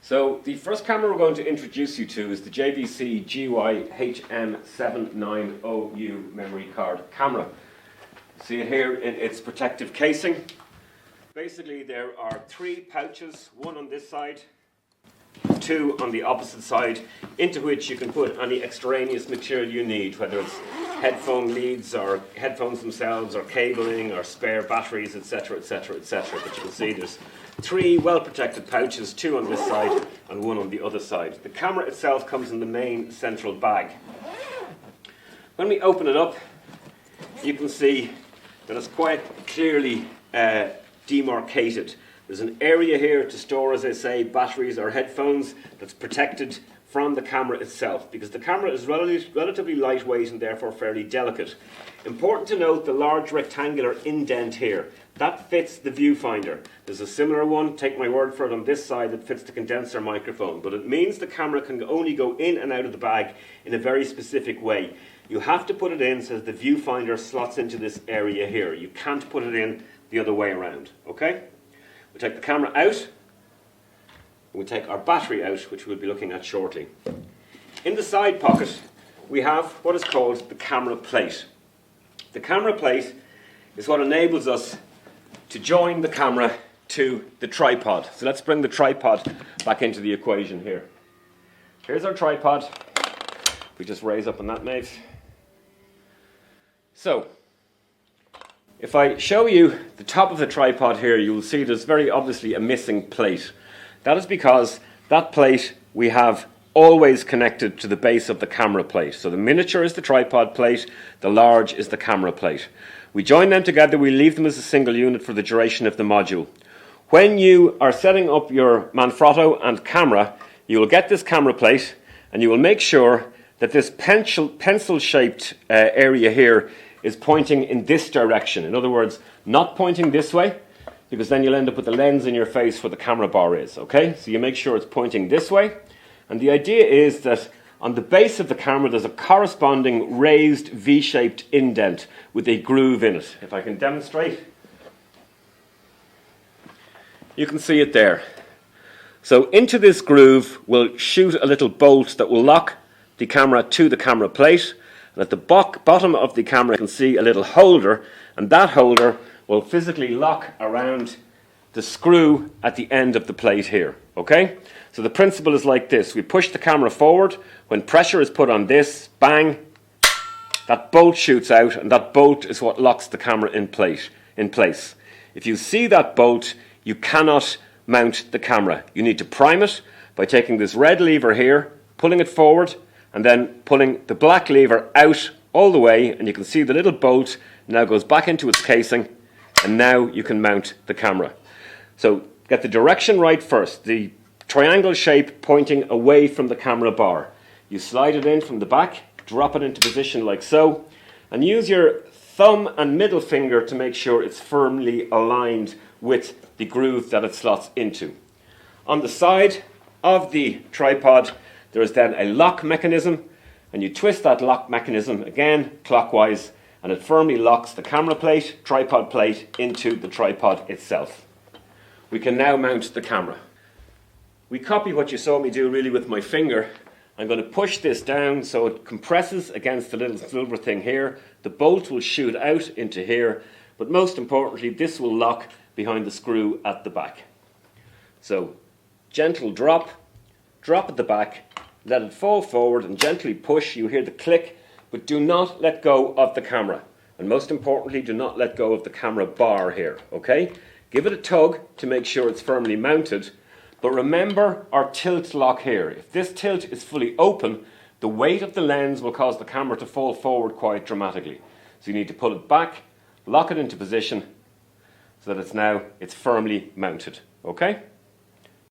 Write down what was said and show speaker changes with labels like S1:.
S1: So the first camera we're going to introduce you to is the JVC GY HM 790U memory card camera. See it here in its protective casing. Basically there are 3 pouches, one on this side, 2 on the opposite side, into which you can put any extraneous material you need, whether it's headphone leads or headphones themselves or cabling or spare batteries, etc, etc, etc. But you can see there's 3 well protected pouches, 2 on this side and 1 on the other side. The camera itself comes in the main central bag. When we open it up, you can see that it's quite clearly demarcated. There's an area here to store, as I say, batteries or headphones that's protected from the camera itself, because the camera is relatively lightweight and therefore fairly delicate. Important to note the large rectangular indent here. That fits the viewfinder. There's a similar one, take my word for it, on this side that fits the condenser microphone, but it means the camera can only go in and out of the bag in a very specific way. You have to put it in so that the viewfinder slots into this area here. You can't put it in the other way around, okay? We'll take the camera out, and we'll take our battery out, which we'll be looking at shortly. In the side pocket, we have what is called the camera plate. The camera plate is what enables us to join the camera to the tripod. So let's bring the tripod back into the equation here. Here's our tripod. We just raise up on that, mate. So, if I show you the top of the tripod here, you will see there's very obviously a missing plate. That is because that plate we have always connected to the base of the camera plate. So the miniature is the tripod plate, the large is the camera plate. We join them together, we leave them as a single unit for the duration of the module. When you are setting up your Manfrotto and camera, you will get this camera plate and you will make sure that this pencil-shaped area here is pointing in this direction. In other words, not pointing this way, because then you'll end up with the lens in your face where the camera bar is, okay? So you make sure it's pointing this way. And the idea is that on the base of the camera there's a corresponding raised V-shaped indent with a groove in it. If I can demonstrate, you can see it there. So into this groove we'll shoot a little bolt that will lock the camera to the camera plate. And at the bottom of the camera you can see a little holder, and that holder will physically lock around the screw at the end of the plate here, okay? So the principle is like this. We push the camera forward. When pressure is put on this, bang, that bolt shoots out, and that bolt is what locks the camera in place. If you see that bolt, you cannot mount the camera. You need to prime it by taking this red lever here, pulling it forward, and then pulling the black lever out all the way, and you can see the little bolt now goes back into its casing, and now you can mount the camera. So get the direction right first, the triangle shape pointing away from the camera bar. You slide it in from the back, drop it into position like so, and use your thumb and middle finger to make sure it's firmly aligned with the groove that it slots into. On the side of the tripod there is then a lock mechanism, and you twist that lock mechanism again clockwise, and it firmly locks the camera plate, tripod plate, into the tripod itself. We can now mount the camera. We copy what you saw me do really with my finger. I'm going to push this down so it compresses against the little silver thing here. The bolt will shoot out into here, but most importantly this will lock behind the screw at the back. So gentle drop at the back, let it fall forward and gently push. You hear the click, but do not let go of the camera. And most importantly, do not let go of the camera bar here, okay? Give it a tug to make sure it's firmly mounted, but remember our tilt lock here. If this tilt is fully open, the weight of the lens will cause the camera to fall forward quite dramatically. So you need to pull it back, lock it into position, so that it's firmly mounted, okay?